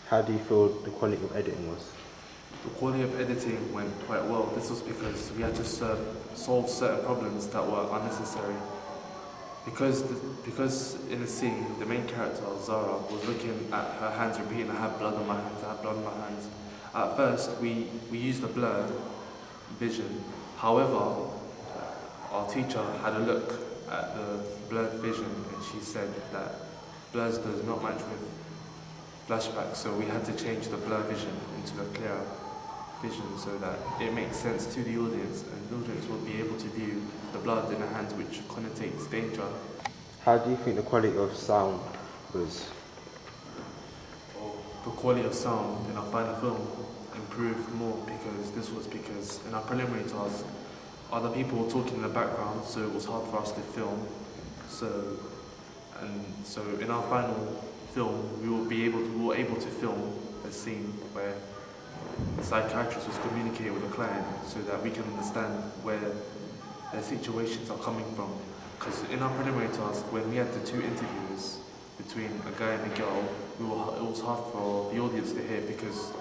How do you feel the quality of editing was? The quality of editing went quite well. This was because we had to solve certain problems that were unnecessary. Because in the scene, the main character, Zara, was looking at her hands repeating, I have blood on my hands, I have blood on my hands. At first, we used a blur vision. However, our teacher had a look at the blurred vision and she said that blurs does not match with flashback, so we had to change the blur vision into a clearer vision so that it makes sense to the audience and the audience will be able to view the blood in the hands, which connotates danger. How do you think the quality of sound was? The quality of sound in our final film improved more because in our preliminary task, other people were talking in the background, so it was hard for us to film. So in our final film, we were able to film a scene where the psychiatrist was communicating with the client so that we can understand where their situations are coming from. Because in our preliminary task, when we had the two interviews between a guy and a girl, it was hard for the audience to hear because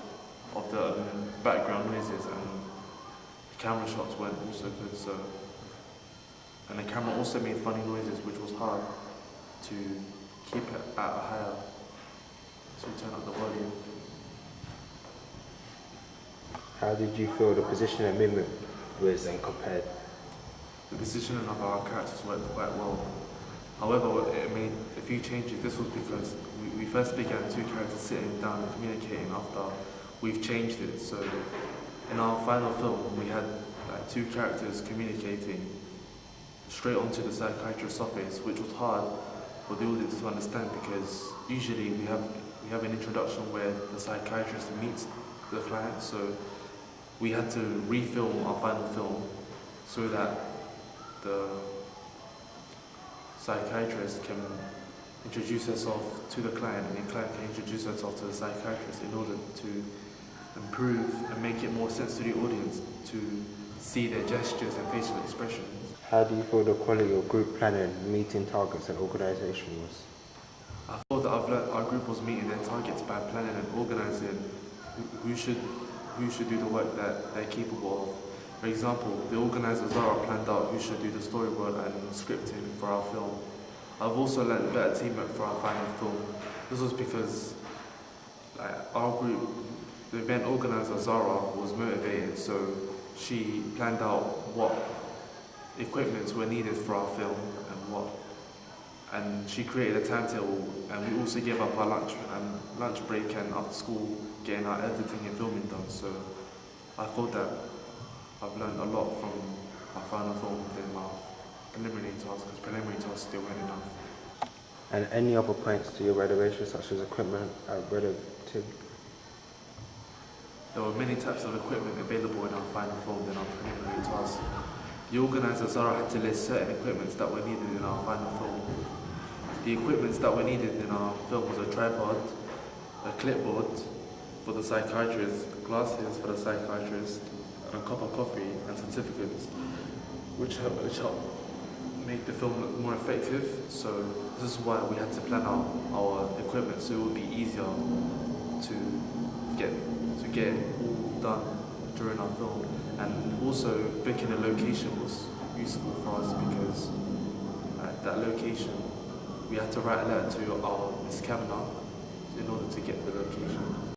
of the background noises, and the camera shots weren't also good. And the camera also made funny noises, which was hard to keep it at a higher, to turn up the volume. How did you feel the position and movement was then compared? The positioning of our characters worked quite well. However, it made a few changes. This was because we first began two characters sitting down and communicating. After we've changed it, so in our final film we had two characters communicating straight onto the psychiatrist's office, which was hard for the audience to understand because usually we have an introduction where the psychiatrist meets the client, so we had to refilm our final film so that the psychiatrist can introduce herself to the client and the client can introduce herself to the psychiatrist in order to improve and make it more sense to the audience to see their gestures and facial expressions. How do you feel the quality of group planning, meeting targets and organisation was? I thought that our group was meeting their targets by planning and organising who should do the work that they're capable of. For example, the organisers planned out who should do the storyboard and scripting for our film. I've also learned better teamwork for our final film. This was because our group, the event organiser Zara, was motivated, so she planned out what equipment were needed for our film and she created a timetable, and we also gave up our lunch break and after school getting our editing and filming done. So I thought that I've learned a lot from our final film than my preliminary tasks, because preliminary tasks still weren't enough. And any other points to your reservation, such as equipment relative? There were many types of equipment available in our final film than our preliminary tasks. The organiser Zara had to list certain equipments that were needed in our final film. The equipments that were needed in our film was a tripod, a clipboard for the psychiatrist, glasses for the psychiatrist, and a cup of coffee and certificates, which helped make the film look more effective. So this is why we had to plan out our equipment so it would be easier to get it all done during our film. And also picking a location was useful for us because at that location we had to write a letter to our Miss Kavanagh in order to get the location.